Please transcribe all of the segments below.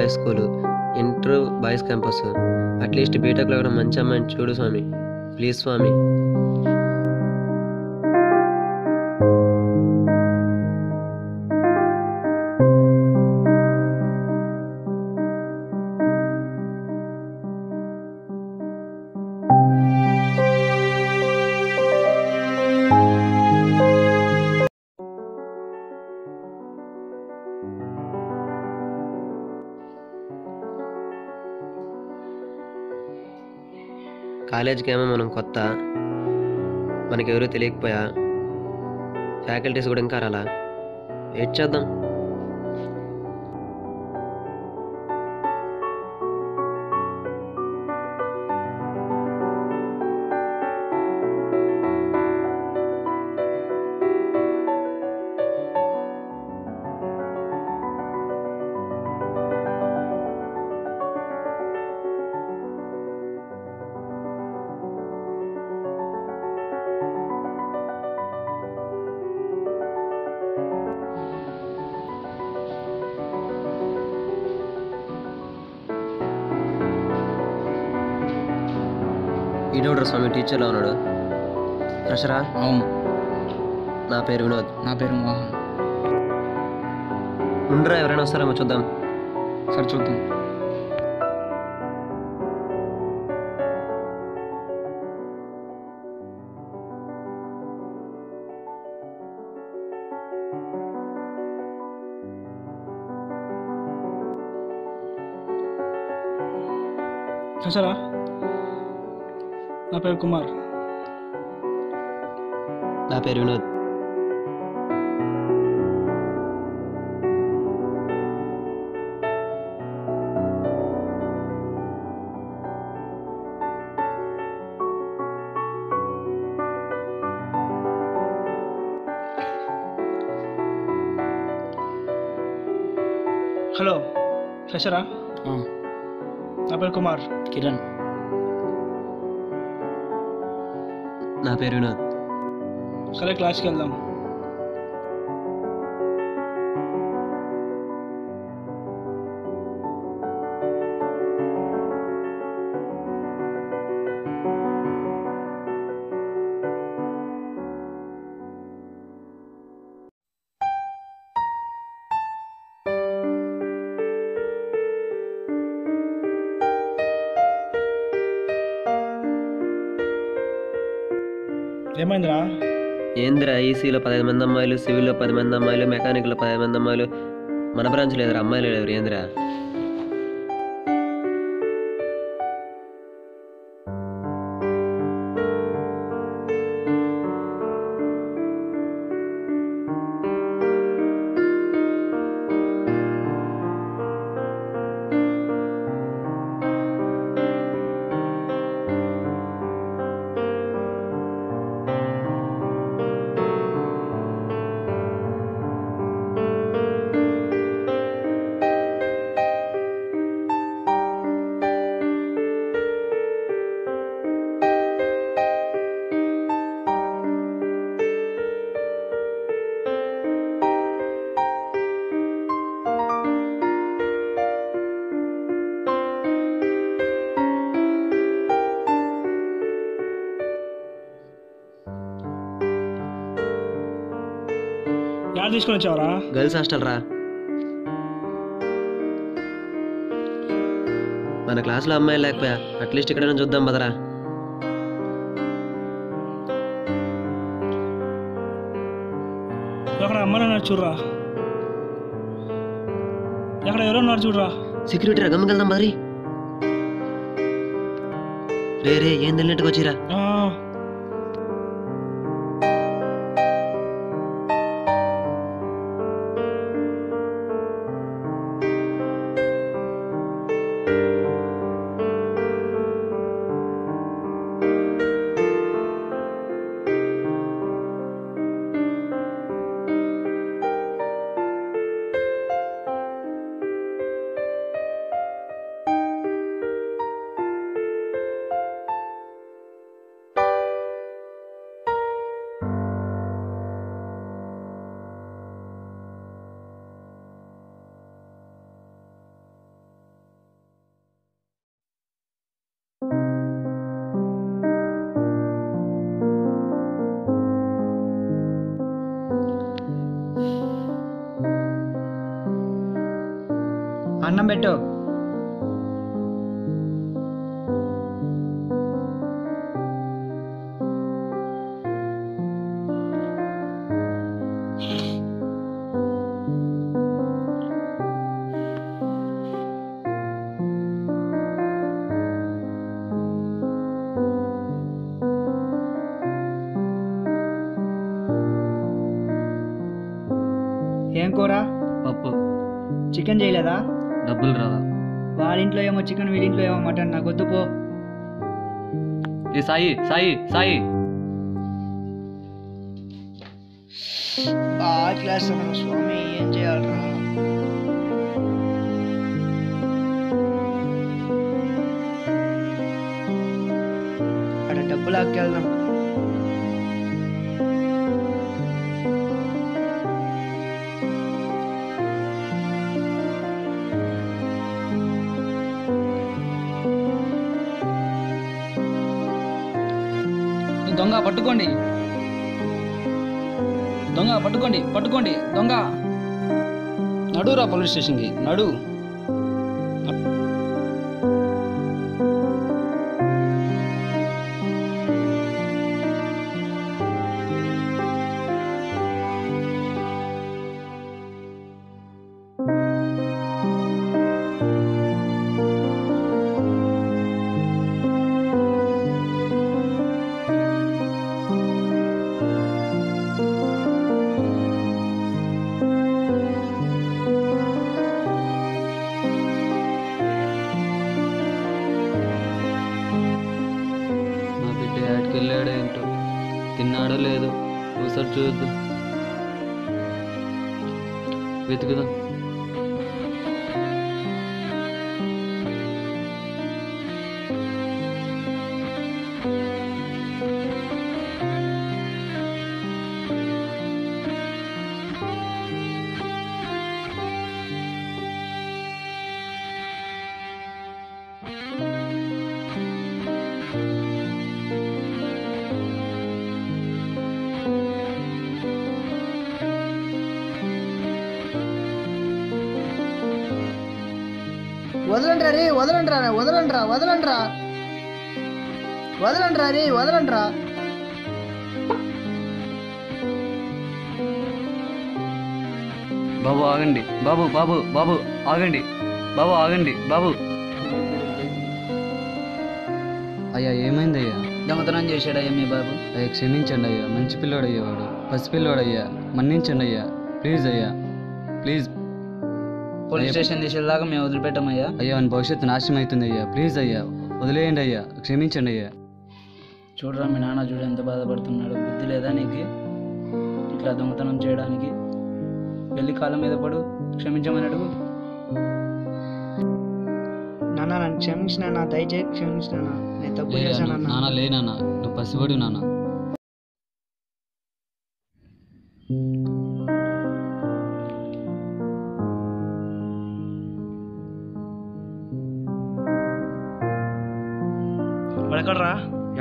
Boys school, inter boys campus. At least బీటెక్లో కూడా మంచి అమ్మాయిని చూడు స్వామి, ప్లీజ్ స్వామి. కాలేజీకి ఏమో మనం కొత్త, మనకెవరూ తెలియకపోయా, ఫ్యాకల్టీస్ కూడా ఇంకా రాలా. వెయిట్ చేద్దాం. ఈడోడ్రా స్వామి టీచర్లా ఉన్నాడు. ఫ్రెషరా? అవును. నా పేరు వినోద్. నా పేరు మోహన్. ఉండరా, ఎవరైనా వస్తారేమో చూద్దాం. సరే చూద్దాం. చూసారా, నా పేరు కుమార్. నా పేరు వినోద్. హలో, ఫ్రెషరా? నా పేరు కుమార్. కిరణ్. నా పేరు వినోద్. సరే క్లాస్కి వెళ్దాం. ఏమైందిరా? ఏందిరా, ఈసీలో 15 మంది అమ్మాయిలు, సివిల్లో 10 మంది అమ్మాయిలు, మెకానిక్లో 10 మంది అమ్మాయిలు, మన బ్రాంచ్ లేదురా, అమ్మాయిలు లేరు. ఏందిరా? యాడ్ తీసుకొని వచ్చావరా? గర్ల్స్ హాస్టల్ రా. మన క్లాస్లో అమ్మాయిలు లేకపోయా, అట్లీస్ట్ ఇక్కడైనా చూద్దాం బదరా. ఎక్కడ అమ్మాయిలు చూడరా? ఎక్కడ ఎవరో ఉన్నారు చూడరా? సెక్యూరిటీ రా, గమ్ముకెళ్దాం బదరి. రే రే, ఏం తెలియట్టుగా వచ్చిరా? పెట్టు. ఏం కూర? పప్పు. చికెన్ చేయలేదా? డబ్బులు రాదా? వాళ్ళింట్లో ఏమో చికెన్, వీళ్ళింట్లో ఏమో మటన్. నాకు వద్దు పో. ఏ సాయి సాయి సాయి, క్లాస్ స్వామి, ఏం చేయాలరా? అక్కడ డబ్బులు ఆక్కెళ్దాం. దొంగ పట్టుకోండి, దొంగ పట్టుకోండి, పట్టుకోండి దొంగ. నడురా పోలీస్ స్టేషన్కి, నడు. నా బిడ్డ యాడ్కెళ్ళాడో ఏంటో, తిన్నాడో లేదు ఒకసారి చూద్దాం, వెతుకుదాం. వదలండ్రా రే, వదలండ్రా, వదలండ్రా, వదలండ్రా, వదలండ్రా రే, వదలండ్రా. బాబు ఆగండి, బాబు బాబు బాబు ఆగండి, బాబు ఆగండి, బాబు. అయ్యా ఏమైంది అయ్యా? దొంగతనం చేశాడయ్యా మీ బాబు. అయ్యా క్షమించండి అయ్యా, మంచి పిల్లోడు అయ్యా, వాడు పసిపిల్లోడయ్యా, మన్నించండి అయ్యా, ప్లీజ్ అయ్యా, ప్లీజ్. పోలీస్ స్టేషన్ తీసుకెళ్ళాక మేము వదిలిపెట్టామయ్యా. అయ్యా అని భవిష్యత్తు నాశనం అవుతుంది అయ్యా, ప్లీజ్ అయ్యా, వదిలేయండి అయ్యా, క్షమించండి అయ్యా. చూడరా మీ నాన్న, చూడు ఎంత బాధపడుతున్నాడు. బుద్ధి లేదా నీకు ఇట్లా దొంగతనం చేయడానికి? వెళ్ళి కాళ్ళ మీద పడు, క్షమించమని అడుగు. నాన్న నన్ను క్షమించినా, దయచేసి క్షమించినా, నేను తప్పు లే చేశాను నాన్న, అన్న. నాన్న లే నాన్న, నువ్వు పసిబడు నాన్న. వాడెక్కడరా?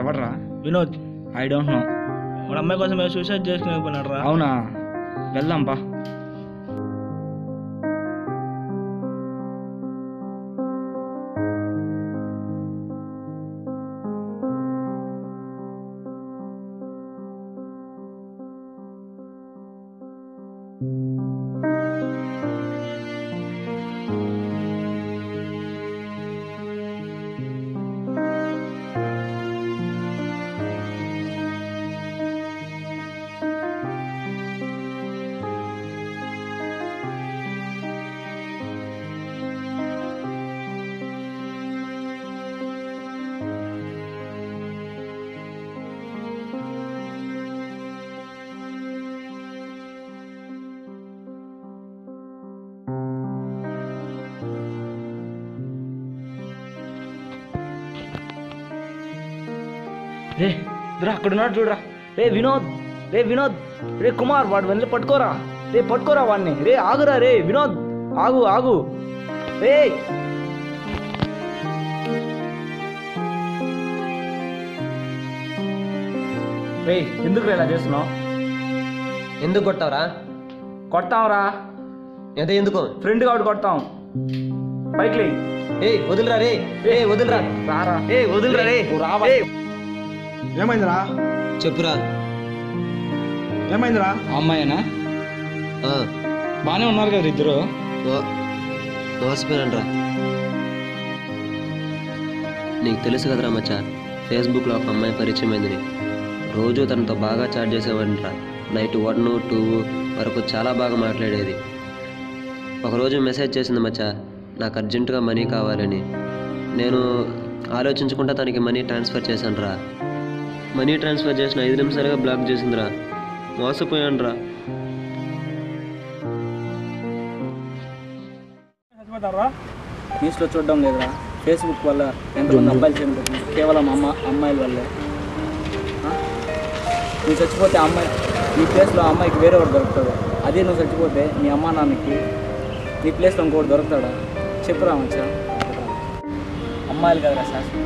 ఎవర్రా? వినోద్. I don't know. వాడు అమ్మాయి కోసం సూసైడ్ చేసుకుని పోయినాడు రా. అవునా? వెళ్దాం పా. రే దురా, అక్కడ ఉన్నాడు చూడరా. రే వినోద్, రే వినోద్, రే కుమార్, వాడు వెళ్ళి పట్టుకోరా. రే పట్టుకోరా వాడిని. రే ఆగురా, రే వినోద్, ఆగు ఆగు. రే రే ఎందుకు ఇలా చేస్తున్నావు? ఎందుకు కొట్టావురా? కొడతాంరా. ఎంత ఎందుకు? ఫ్రెండ్ కాబట్టి కొడతాం. పైకి లే. వదిలిరా రే, వదిలిరా, రారా. వదిలిరా రే. నువ్వు రావా. ఏమైందిరా? చెప్పురా. ఏమైందిరా? అమ్మాయినా బాగానే ఉన్నారు కదా ఇద్దరు. మోసపోయానరా. నీకు తెలుసు కదరా మచ్చా, ఫేస్బుక్లో ఒక అమ్మాయి పరిచయం అయింది. రోజు తనతో బాగా చాట్ చేసేవాడిరా. నైట్ 1, 2 వరకు చాలా బాగా మాట్లాడేది. ఒకరోజు మెసేజ్ చేసింది మచ్చా, నాకు అర్జెంటుగా మనీ కావాలని. నేను ఆలోచించకుండా తనకి మనీ ట్రాన్స్ఫర్ చేశాను రా. మనీ ట్రాన్స్ఫర్ చేసిన 5 నిమిషాలుగా బ్లాక్ చేసిందిరా. మోసపోయాను రా. న్యూస్లో చూడడం లేదురా, ఫేస్బుక్ వల్ల ఎంతమంది అబ్బాయిలు చనిపోతున్నారు కేవలం అమ్మాయిల వల్లే. నువ్వు చచ్చిపోతే అమ్మాయి నీ ప్లేస్లో అమ్మాయికి వేరే వాడు దొరుకుతాడు. అదే నువ్వు చచ్చిపోతే నీ అమ్మా నాన్నకి నీ ప్లేస్లో ఇంకోటి దొరుకుతాడా? చెప్పురా మంచిగా. అమ్మాయిలు కదరా శాశ్వతం,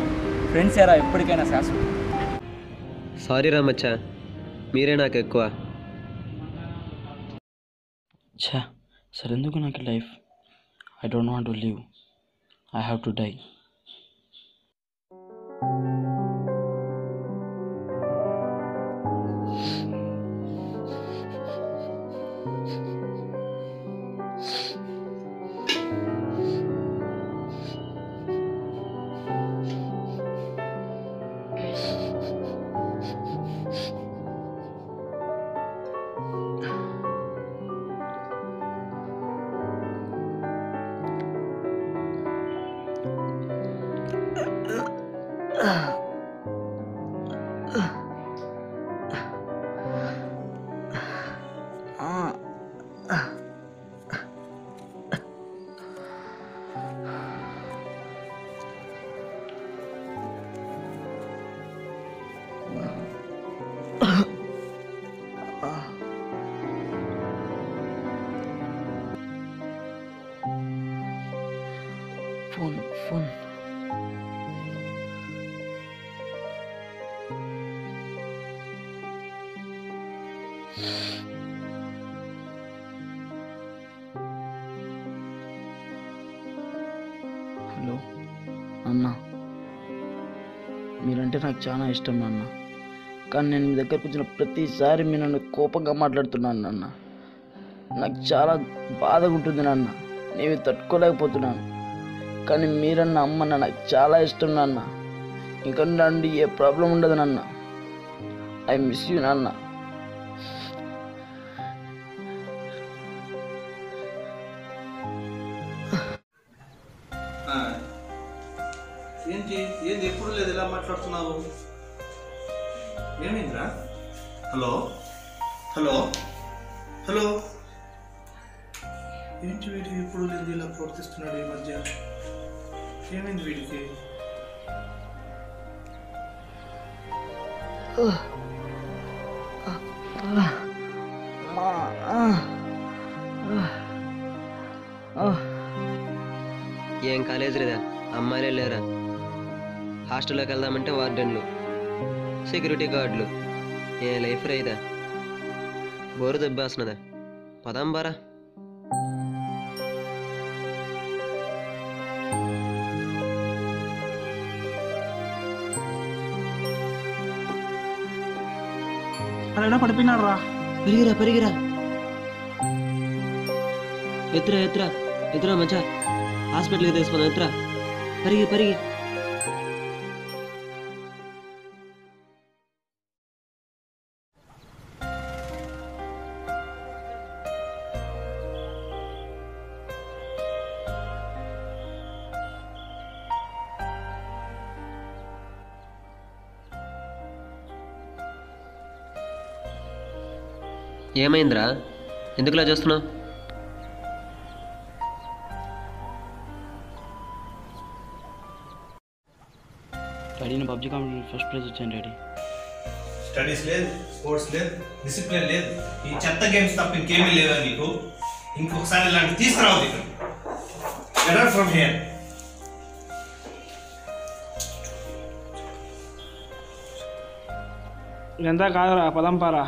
ఫ్రెండ్స్ ఏరా ఎప్పటికైనా శాశ్వతం. సారీ రా మచ్చా, మీరే నాకు ఎక్కువ. సరే ఎందుకు నాకు life? I don't want to live. I have to die. Phone hello అన్న, మీరంటే నాకు చాలా ఇష్టం అన్న. కానీ నేను మీ దగ్గరకు వచ్చిన ప్రతిసారి మీరు నన్ను కోపంగా మాట్లాడుతున్నాను నాన్న. నాకు చాలా బాధగా ఉంటుంది నాన్న, నేను తట్టుకోలేకపోతున్నాను. కానీ మీరన్న అమ్మన్న నాకు చాలా ఇష్టం నాన్న. ఇంకా నుండి ఏ ప్రాబ్లం ఉండదు నాన్న. ఐ మిస్ యూ నాన్న. ఏంటి ఏంది ఎప్పుడు లేదు ఇలా మాట్లాడుతున్నావు? ఏమైందిరా? హలో హలో హలో ఏంటి వీడికి ఎప్పుడు లేదు ఇలా ప్రవర్తిస్తున్నాడు ఈ మధ్య? ఏమైంది వీడికి? ఏం కాలేజ్ లేదా? అమ్మాయిలే లేరా? హాస్టల్లోకి వెళ్దామంటే వార్డెన్లు, సెక్యూరిటీ గార్డులు. ఏ లైఫ్ రైదా? బోరు దెబ్బేస్తున్నదా? పదాం బారా. అలా పడిపోయినాడు రా. పెరిగిరా పెరిగిరా, ఎత్తురా ఎత్తురా ఎత్తురా మచ్చా, హాస్పిటల్కి తీసుకున్నాం. ఎత్తురా, పరిగి పరిగి. ఏమైందిరా? ఎందుకులా చూస్తున్నావు? డాడీ నేను పబ్జీ కాంపిటీషన్ ఫస్ట్ ప్రైజ్ వచ్చాను డాడీ. స్టడీస్ లేదు, స్పోర్ట్స్ లేదు, డిసిప్లిన్ లేదు, ఈ చెత్త గేమ్స్ తప్ప ఇంకేమీ లేదా నీకు? ఇంకొకసారి ఇలాంటి తీసుకురావద్దు ఇక్కడ. Get out from here. ఎంత కాదురా, పదం పారా.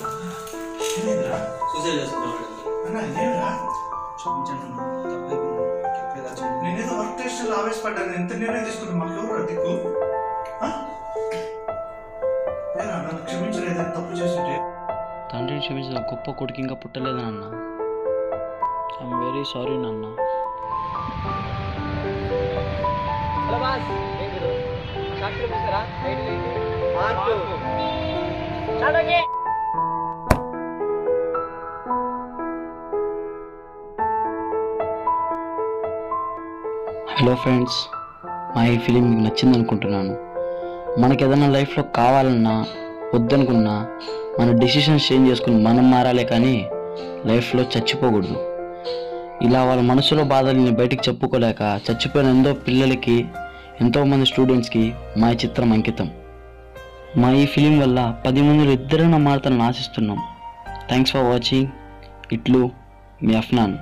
ఏమైందిరా? సూసైడ్ చేసుకున్నాడు అన్నా ఏమిరా? నేనేదో వర్క్ టెస్ట్లో ఆవేశపడ్డాను. ఎంత నిర్ణయం తీసుకున్నా మాకు ఎవరు దిక్కు? నన్ను క్షమించలేదని తప్పు చేస్తుంటే తండ్రిని క్షమించిన గొప్ప కొడుకు ఇంకా పుట్టలేదు నాన్న. ఐఎమ్ వెరీ సారీ నాన్న. హలో ఫ్రెండ్స్, మా ఈ ఫిలిం మీకు నచ్చింది అనుకుంటున్నాను. మనకి ఏదైనా లైఫ్లో కావాలన్నా వద్దనుకున్నా మన డెసిషన్స్ చేంజ్ చేసుకుని మనం మారాలే కానీ లైఫ్లో చచ్చిపోకూడదు. ఇలా వాళ్ళ మనసులో బాధల్ని బయటికి చెప్పుకోలేక చచ్చిపోయిన ఎంతో పిల్లలకి, ఎంతోమంది స్టూడెంట్స్కి మా ఈ చిత్రం అంకితం. మా ఈ ఫిలిం వల్ల 10 మందిలో ఇద్దరైనా మారుతారని ఆశిస్తున్నాం. Thanks for watching. ఇట్లు మీ అఫ్నాన్.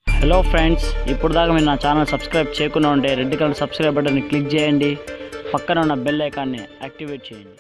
హలో ఫ్రెండ్స్, ఇప్పుడు దాకా మీరు నా ఛానల్ సబ్స్క్రైబ్ చేయకుండా ఉంటే రెడ్ కలర్ సబ్స్క్రైబ్ బటన్ని క్లిక్ చేయండి. పక్కన ఉన్న బెల్ ఐకాన్ని యాక్టివేట్ చేయండి.